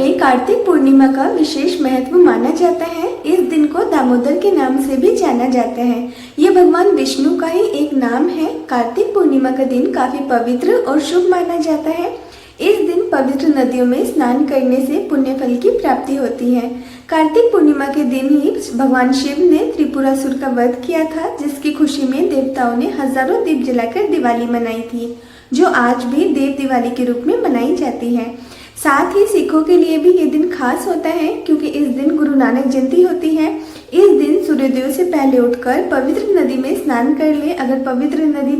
में कार्तिक पूर्णिमा का विशेष महत्व माना जाता है। इस दिन को दामोदर के नाम से भी जाना जाता है। ये भगवान विष्णु का ही एक नाम है। कार्तिक पूर्णिमा का दिन काफी पवित्र और शुभ माना जाता है। इस दिन पवित्र नदियों में स्नान करने से पुण्य फल की प्राप्ति होती है। कार्तिक पूर्णिमा के दिन ही भगवान शिव ने त्रिपुरासुर का वध किया था, जिसकी खुशी में देवताओं ने हजारों दीप जलाकर दिवाली मनाई थी, जो आज भी देव दिवाली के रूप में मनाई जाती है। साथ ही सिखों के लिए भी ये दिन खास होता है, क्योंकि इस दिन गुरु नानक जयंती होती है। इस दिन सूर्योदय से पहले उठकर पवित्र नदी में स्नान कर ले। अगर पवित्र नदी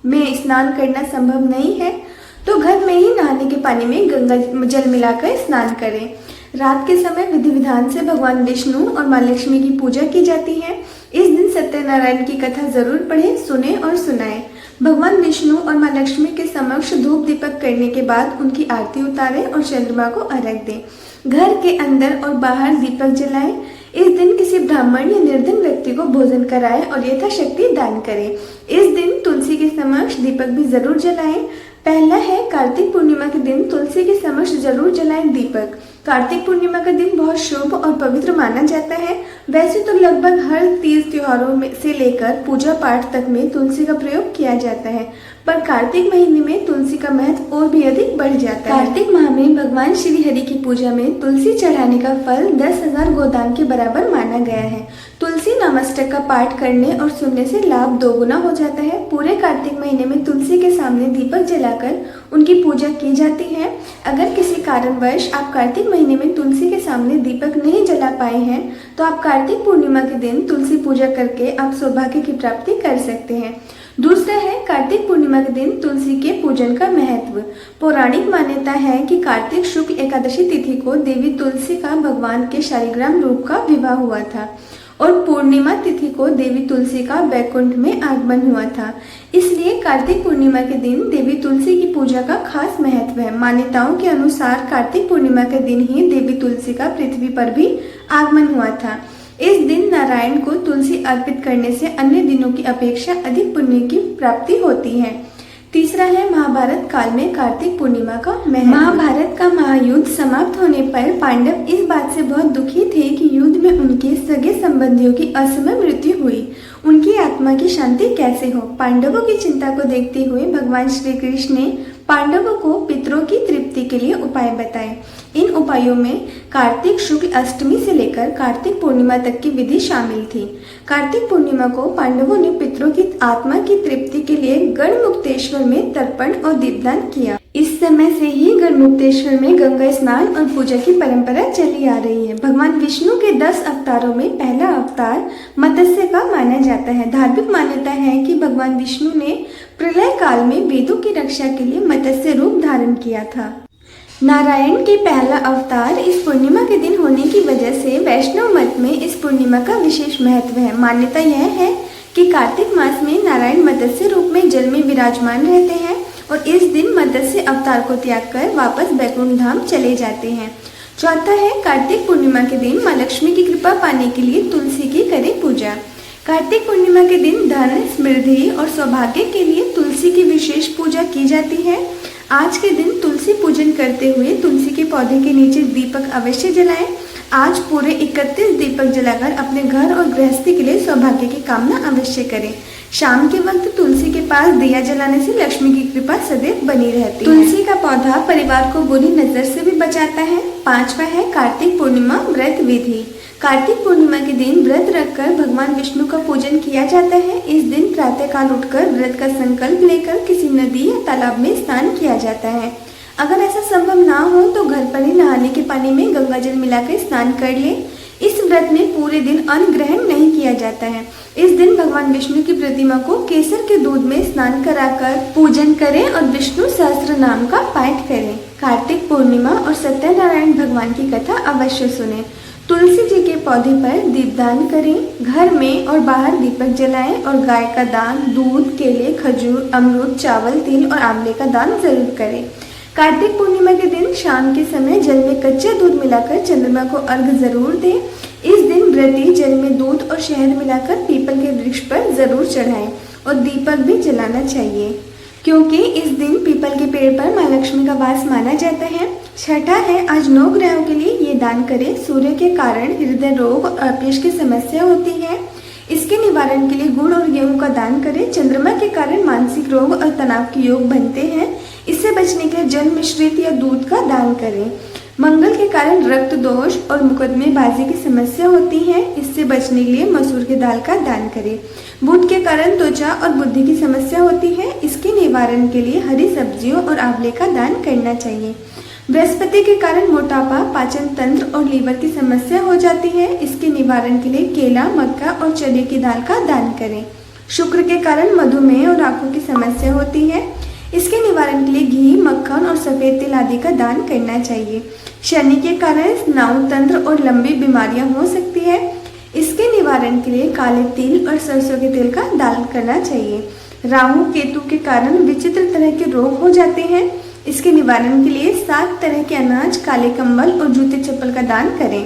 में स्नान करना संभव नहीं है तो घर में ही नहाने के पानी में गंगा जल मिलाकर स्नान करें। रात के समय विधि विधान से भगवान विष्णु और माँ लक्ष्मी की पूजा की जाती है। इस दिन सत्यनारायण की कथा जरूर पढ़ें, सुने और सुनाएं। भगवान विष्णु और माँ लक्ष्मी के समक्ष धूप दीपक करने के बाद उनकी आरती उतारें और चंद्रमा को अर्घ्य दें। घर के अंदर और बाहर दीपक जलाएं। इस दिन किसी ब्राह्मण या निर्धन व्यक्ति को भोजन कराएं और यथाशक्ति दान करें। इस दिन तुलसी के समक्ष दीपक भी जरूर जलाएं। पहला है कार्तिक पूर्णिमा के दिन तुलसी के समक्ष जरूर जलाएं दीपक। कार्तिक पूर्णिमा का दिन बहुत शुभ और पवित्र माना जाता है। वैसे तो लगभग हर तीज त्योहारों में से लेकर पूजा पाठ तक में तुलसी का प्रयोग किया जाता है, पर कार्तिक महीने में तुलसी का महत्व और भी अधिक बढ़ जाता है। कार्तिक माह में भगवान श्री हरि की पूजा में तुलसी चढ़ाने का फल 10,000 गोदान के बराबर माना गया है। तुलसी नामाष्टक का पाठ करने और सुनने से लाभ दोगुना हो जाता है। पूरे कार्तिक महीने में तुलसी के सामने दीपक जलाकर उनकी पूजा की जाती है। अगर किसी कारणवश आप कार्तिक महीने में तुलसी के सामने दीपक नहीं जला पाए हैं तो आप कार्तिक पूर्णिमा के दिन तुलसी पूजा करके आप सौभाग्य की प्राप्ति कर सकते हैं। दूसरा है कार्तिक पूर्णिमा के दिन तुलसी के पूजन का महत्व। पौराणिक मान्यता है कि कार्तिक शुक्ल एकादशी तिथि को देवी तुलसी का भगवान के शालिग्राम रूप का विवाह हुआ था और पूर्णिमा तिथि को देवी तुलसी का वैकुंठ में आगमन हुआ था। इसलिए कार्तिक पूर्णिमा के दिन देवी तुलसी की पूजा का खास महत्व है। मान्यताओं के अनुसार कार्तिक पूर्णिमा के दिन ही देवी तुलसी का पृथ्वी पर भी आगमन हुआ था। इस दिन नारायण को तुलसी अर्पित करने से अन्य दिनों की अपेक्षा अधिक पुण्य की प्राप्ति होती है। तीसरा है महाभारत काल में कार्तिक पूर्णिमा का महत्व। महाभारत का महायुद्ध समाप्त होने पर पांडव इस बात से बहुत दुखी थे कि युद्ध में उनके सगे संबंधियों की असमय मृत्यु हुई। उनकी आत्मा की शांति कैसे हो। पांडवों की चिंता को देखते हुए भगवान श्री कृष्ण ने पांडवों को पितरों की तृप्ति के लिए उपाय बताए। इन उपायों में कार्तिक शुक्ल अष्टमी से लेकर कार्तिक पूर्णिमा तक की विधि शामिल थी। कार्तिक पूर्णिमा को पांडवों ने पितरों की आत्मा की तृप्ति के लिए गढ़मुक्तेश्वर में तर्पण और दीपदान किया। इस समय से ही गढ़मुक्तेश्वर में गंगा स्नान और पूजा की परंपरा चली आ रही है। भगवान विष्णु के 10 अवतारों में पहला अवतार मत्स्य का माना जाता है। धार्मिक मान्यता है कि भगवान विष्णु ने प्रलय काल में वेदों की रक्षा के लिए मत्स्य रूप धारण किया था। नारायण के पहला अवतार इस पूर्णिमा के दिन होने की वजह से वैष्णव मत में इस पूर्णिमा का विशेष महत्व है। मान्यता यह है कि कार्तिक मास में नारायण मत्स्य रूप में जल में विराजमान रहते हैं और इस दिन मत्स्य अवतार को त्याग कर वापस बैकुंठ धाम चले जाते हैं। चौथा है कार्तिक पूर्णिमा के दिन माँ लक्ष्मी की कृपा पाने के लिए तुलसी की करें पूजा। कार्तिक पूर्णिमा के दिन धन, समृद्धि और सौभाग्य के लिए तुलसी की विशेष पूजा की जाती है। आज के दिन तुलसी पूजन करते हुए तुलसी के पौधे के नीचे दीपक अवश्य जलाएं। आज पूरे 31 दीपक जलाकर अपने घर और गृहस्थी के लिए सौभाग्य की कामना अवश्य करें। शाम के वक्त तुलसी के पास दिया जलाने से लक्ष्मी की कृपा सदैव बनी रहती है। तुलसी का पौधा परिवार को बुरी नजर से भी बचाता है। पांचवा है कार्तिक पूर्णिमा व्रत विधि। कार्तिक पूर्णिमा के दिन व्रत रखकर भगवान विष्णु का पूजन किया जाता है। इस दिन प्रातःकाल उठकर व्रत का संकल्प लेकर किसी नदी या तालाब में स्नान किया जाता है। अगर ऐसा संभव ना हो तो घर पर ही नहाने के पानी में गंगा जल मिलाकर स्नान कर ले। इस व्रत में पूरे दिन अन्न ग्रहण नहीं किया जाता है। इस दिन भगवान विष्णु की प्रतिमा को केसर के दूध में स्नान कराकर पूजन करें और विष्णु सहस्त्र नाम का पाठ करें। कार्तिक पूर्णिमा और सत्यनारायण भगवान की कथा अवश्य सुने। तुलसी जी के पौधे पर दीपदान करें। घर में और बाहर दीपक जलाएं और गाय का दान, दूध, केले, खजूर, अमरूद, चावल, तिल और आंवले का दान जरूर करें। कार्तिक पूर्णिमा के दिन शाम के समय जल में कच्चा दूध मिलाकर चंद्रमा को अर्घ जरूर दें। इस दिन व्रती जल में दूध और शहद मिलाकर पीपल के वृक्ष पर जरूर चढ़ाएं और दीपक भी जलाना चाहिए। क्योंकि इस दिन पीपल के पेड़ पर माँ लक्ष्मी का वास माना जाता है। छठा है, आज 9 ग्रहों के लिए ये दान करें। सूर्य के कारण हृदय रोग और अपयश की समस्या होती है, इसके निवारण के लिए गुड़ और गेहूं का दान करें। चंद्रमा के कारण मानसिक रोग और तनाव के योग बनते हैं, इससे बचने के लिए जल मिश्रित या दूध का दान करें। मंगल के कारण रक्त दोष और मुकदमेबाजी की समस्या होती है, इससे बचने के लिए मसूर की दाल का दान करें। बुध के कारण त्वचा और बुद्धि की समस्या होती है, इसके निवारण के लिए हरी सब्जियों और आंवले का दान करना चाहिए। बृहस्पति के कारण मोटापा, पाचन तंत्र और लीवर की समस्या हो जाती है, इसके निवारण के लिए केला, मक्का और चने की दाल का दान करें। शुक्र के कारण मधुमेह और आंखों की समस्या होती है, इसके निवारण के लिए घी, मक्खन और सफेद तिल आदि का दान करना चाहिए। शनि के कारण स्नायु तंत्र और लंबी बीमारियां हो सकती है, इसके निवारण के लिए काले तिल और सरसों के तेल का दान करना चाहिए। राहु केतु के कारण विचित्र तरह के रोग हो जाते हैं, इसके निवारण के लिए 7 तरह के अनाज, काले कंबल और जूते चप्पल का दान करें।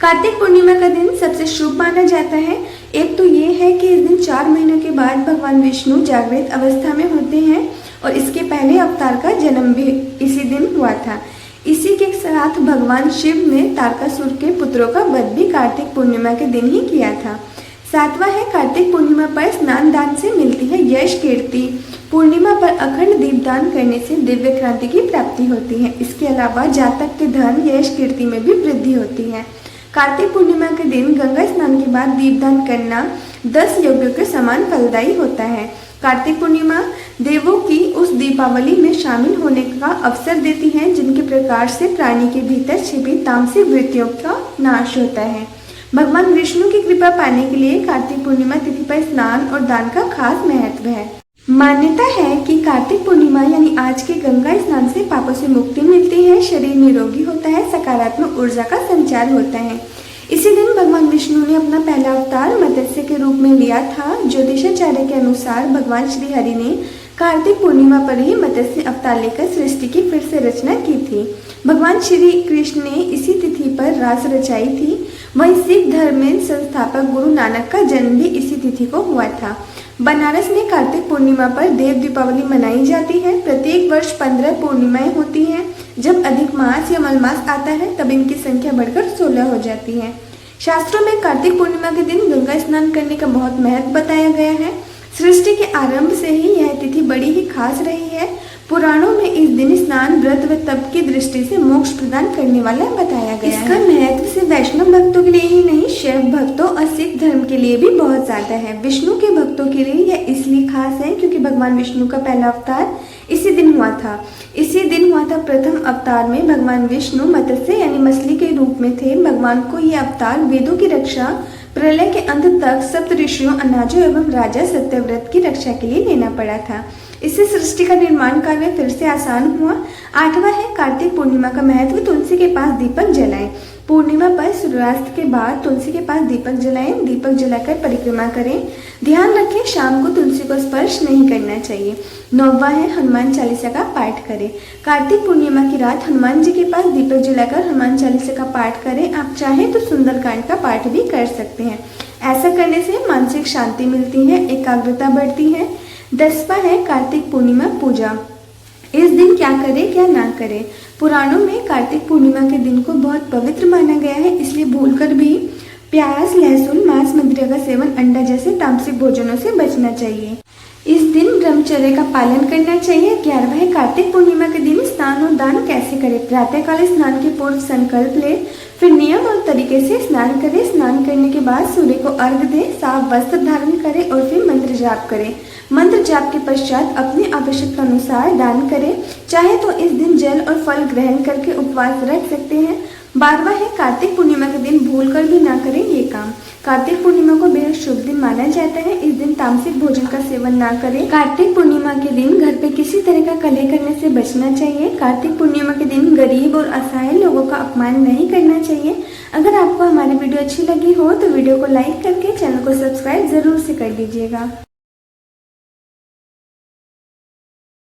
कार्तिक पूर्णिमा का दिन सबसे शुभ माना जाता है। एक तो ये है कि इस दिन 4 महीनों के बाद भगवान विष्णु जागृत अवस्था में होते हैं और इसके पहले अवतार का जन्म भी इसी दिन हुआ था। इसी के साथ भगवान शिव ने तारकासुर के पुत्रों का वध भी कार्तिक पूर्णिमा के दिन ही किया था। 7वां है, कार्तिक पूर्णिमा पर स्नान दान से मिलती है यश कीर्ति। पूर्णिमा पर अखंड दीपदान करने से दिव्य क्रांति की प्राप्ति होती है। इसके अलावा जातक के धन, यश, कीर्ति में भी वृद्धि होती है। कार्तिक पूर्णिमा के दिन गंगा स्नान के बाद दीपदान करना 10 यज्ञों के समान फलदायी होता है। कार्तिक पूर्णिमा देवों की उस दीपावली में शामिल होने का अवसर देती है जिनके प्रकाश से प्राणी के भीतर छिपी तामसिक वृत्तियों का नाश होता है। भगवान विष्णु की कृपा पाने के लिए कार्तिक पूर्णिमा तिथि पर स्नान और दान का खास महत्व है। मान्यता है कि कार्तिक पूर्णिमा यानी आज के गंगा स्नान से पापों से मुक्ति मिलती है, शरीर निरोगी होता है, सकारात्मक ऊर्जा का संचार होता है। इसी दिन भगवान विष्णु ने अपना पहला अवतार मत्स्य के रूप में लिया था। ज्योतिषाचार्य के अनुसार भगवान श्री हरि ने कार्तिक पूर्णिमा पर ही मत्स्य अवतार लेकर सृष्टि की फिर से रचना की थी। भगवान श्री कृष्ण ने इसी तिथि पर रास रचाई थी। वहीं सिख धर्म में संस्थापक गुरु नानक का जन्म भी इसी तिथि को हुआ था। बनारस में कार्तिक पूर्णिमा पर देव दीपावली मनाई जाती है। प्रत्येक वर्ष 15 पूर्णिमाएं होती हैं। जब अधिक मास या मलमास आता है तब इनकी संख्या बढ़कर 16 हो जाती है। शास्त्रों में कार्तिक पूर्णिमा के दिन गंगा स्नान करने का बहुत महत्व बताया गया है। सृष्टि के आरंभ से ही यह तिथि बड़ी ही खास रही है। पुराणों में इस दिन स्नान, व्रत व तप की दृष्टि से मोक्ष प्रदान करने वाला बताया गया है। इसका महत्व सिर्फ वैष्णव भक्तों के लिए ही नहीं, शैव भक्तों और सिख धर्म के लिए भी बहुत ज्यादा है। विष्णु के भक्तों के लिए यह इसलिए खास है क्योंकि भगवान विष्णु का पहला अवतार इसी दिन हुआ था। इसी दिन हुआ था प्रथम अवतार में भगवान विष्णु मत्स्य यानी मछली के रूप में थे। भगवान को यह अवतार वेदों की रक्षा, प्रलय के अंत तक सप्त ऋषियों, अनाजों एवं राजा सत्यव्रत की रक्षा के लिए लेना पड़ा था। इससे सृष्टि का निर्माण कार्य फिर से आसान हुआ। 8वां है, कार्तिक पूर्णिमा का महत्व। तुलसी के पास दीपक जलाएं। पूर्णिमा पर सूर्यास्त के बाद तुलसी के पास दीपक जलाएं। दीपक जलाकर परिक्रमा करें। ध्यान रखें, शाम को तुलसी को स्पर्श नहीं करना चाहिए। 9वां है, हनुमान चालीसा का पाठ करें। कार्तिक पूर्णिमा की रात हनुमान जी के पास दीपक जलाकर हनुमान चालीसा का पाठ करें। आप चाहें तो सुंदरकांड का पाठ भी कर सकते हैं। ऐसा करने से मानसिक शांति मिलती है, एकाग्रता बढ़ती है। 10वां है, कार्तिक पूर्णिमा पूजा। इस दिन क्या करें क्या ना करें। पुराणों में कार्तिक पूर्णिमा के दिन को बहुत पवित्र माना गया है, इसलिए भूलकर भी प्याज, लहसुन, मांस, मदिरा का सेवन, अंडा जैसे तामसिक भोजनों से बचना चाहिए। इस दिन ब्रह्मचर्य का पालन करना चाहिए। 11वां है, कार्तिक पूर्णिमा के दिन स्नान और दान कैसे करें। प्रातःकाल स्नान के पूर्व संकल्प ले, फिर नियम और तरीके से स्नान करें। स्नान करने के बाद सूर्य को अर्घ्य दें, साफ वस्त्र धारण करें और फिर मंत्र जाप करें। मंत्र जाप के पश्चात अपनी आवश्यकता अनुसार दान करें। चाहे तो इस दिन जल और फल ग्रहण करके उपवास रख सकते हैं। 12वां है, कार्तिक पूर्णिमा के दिन भूलकर भी ना करें ये काम। कार्तिक पूर्णिमा को बेहद शुभ दिन माना जाता है। इस दिन तामसिक भोजन का सेवन ना करें। कार्तिक पूर्णिमा के दिन घर पे किसी तरह का कलह करने से बचना चाहिए। कार्तिक पूर्णिमा के दिन गरीब और असहाय लोगों का अपमान नहीं करना चाहिए। अगर आपको हमारी वीडियो अच्छी लगी हो तो वीडियो को लाइक करके चैनल को सब्सक्राइब जरूर से कर दीजिएगा।